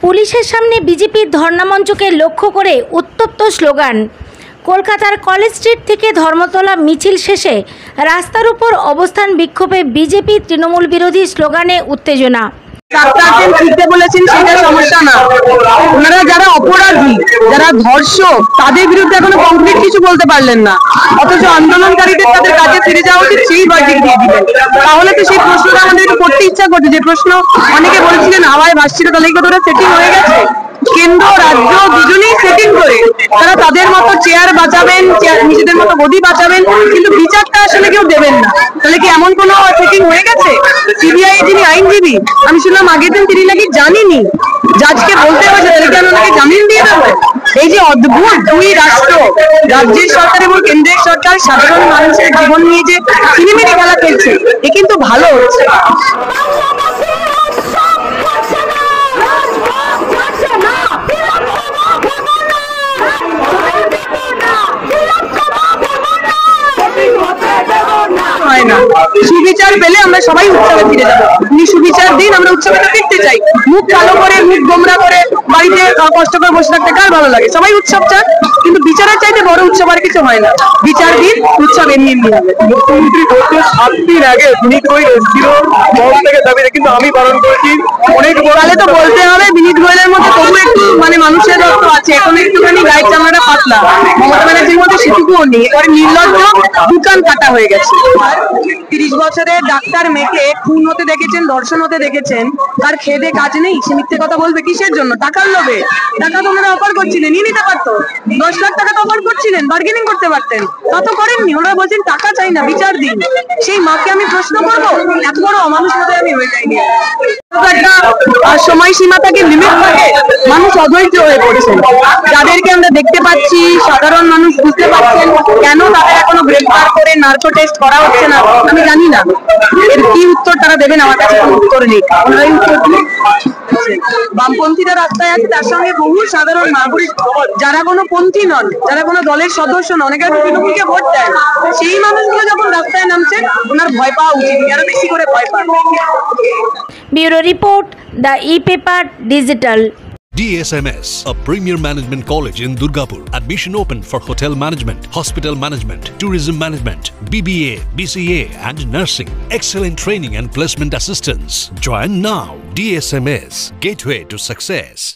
পুলিশের সামনে বিজেপির ধর্ণামঞ্চকে লক্ষ্য করে উত্তপ্ত স্লোগান। কলকাতার কলেজ স্ট্রিট থেকে ধর্মতলা মিছিল শেষে রাস্তার উপর অবস্থান বিক্ষোভে বিজেপি তৃণমূল বিরোধী স্লোগানে উত্তেজনা। ডাক্তারদের ফিরতে বলেছেন সেটা সমস্যা না, ওনারা যারা অপরাধী, যারা ধর্ষক, তাদের বিরুদ্ধে এখনো কংক্রিট কিছু বলতে পারলেন না, অথচ আন্দোলনকারীদের তাদের কাজে ফিরে যাওয়া উচিত সেই ভার্ডিক্ট দিয়ে দিবেন। তাহলে তো সেই প্রশ্নটা আমাদের একটু করতে ইচ্ছা করছে, যে প্রশ্ন অনেকে বলেছিলেন হাওয়ায় ভাসছিল, তাহলে কি ওরা সেটিং হয়ে গেছে? কেন্দ্র রাজ্য দুজনেই সেটিং করে তারা তাদের মতো চেয়ার বাঁচাবেন, নিজেদের মতো গদি বাঁচাবেন, কিন্তু বিচারটা আসলে কেউ দেবেন না। তাহলে কি এমন কোনো সেটিং হয়ে গেছে? সিবিআই যিনি আইনজীবী, আমি শুনলাম আগের দিন তিনি নাকি জানিনি, জাজকে বলতে হয়েছে, তাহলে কি ওনাকে জামিন দিয়ে দেবো? এই যে অদ্ভুত দুই রাষ্ট্র, রাজ্যের সরকার এবং কেন্দ্রের সরকার সাধারণ মানুষের জীবন নিয়ে যে সিনেমেটি খেলা খেলছে, এ কিন্তু ভালো হচ্ছে। সুবিচার পেলে আমরা সবাই উৎসবে ফিরে যাবো। উনি সুবিচার দিন, আমরা উৎসবে ফিরতে চাই। মুখ কালো করে, মুখ গোমরা করে বাড়িতে কষ্ট করে বসে থাকতে কার ভালো লাগে? সবাই উৎসব চান, কিন্তু বিচারের চাইতে বড় উৎসব আর কিছু হয় না। বিচার দিন, উৎসব এমনি এমনি হবে। মুখ্যমন্ত্রী বলতে 7 দিন আগে বিনীত গোয়েল এসেছিল মহল থেকে দাবি, কিন্তু আমি বারণ করেছি। অনেক তাহলে তো বলতে হবে বিনীত গোয়েলের মধ্যে তবু একটু মানুষের রক্ত আছে, এখন একটুখানি গায়ের চামড়াটা পাতলা। মমতা ব্যানার্জির মধ্যে সেটুকুও নেই, এবারে নির্লজ্জ দোকান কাটা হয়ে গেছে। 30 বছরের ডাক্তার মেয়েকে খুন হতে দেখেছেন, ধর্ষণ হতে দেখেছেন, তার খেদে কাজ নেই, সে মিথ্যে কথা বলবে কিসের জন্য? টাকার লোভে। টাকা তো ওনারা অফার করছিলেন, নিয়ে নিতে পারতো। 10 লাখ টাকা তো অফার করছিলেন, বার্গেনিং করতে পারতেন, তা তো করেননি। ওনারা বলছেন টাকা চাই না, বিচার দিন। সেই মাকে আমি প্রশ্ন করবো, এত বড় অমানুষ মতো আমি হয়ে যাইনি। সময়সীমা থাকে, লিমিট থাকে, মানুষ অধৈর্য হয়ে পড়েছে। যাদেরকে আমরা দেখতে পাচ্ছি, সাধারণ মানুষ বুঝতে পারছেন কেন তাদের এখনো গ্রেফতার করে নার্কো টেস্ট করা হচ্ছে না, আমি জানি না। এর কি উত্তর তারা দেবেন, আমার কাছে কোনো উত্তর নেই। ওনারাই উত্তর দিন। বামপন্থীরা রাস্তায় আছে, তার সঙ্গে বহু সাধারণ নাগরিক যারা কোনো পন্থী নন, যারা কোনো দলের সদস্য নন, অনেকে তৃণমূলকে ভোট দেন, সেই মানুষগুলো যখন রাস্তায় নামছেন, ওনার ভয় পাওয়া উচিত, আরো বেশি করে ভয় পান। Bureau report, the e-paper digital. DSMS, a premier management college in Durgapur. Admission open for hotel management, hospital management, tourism management, BBA, BCA and nursing. Excellent training and placement assistance. Join now. DSMS, gateway to success.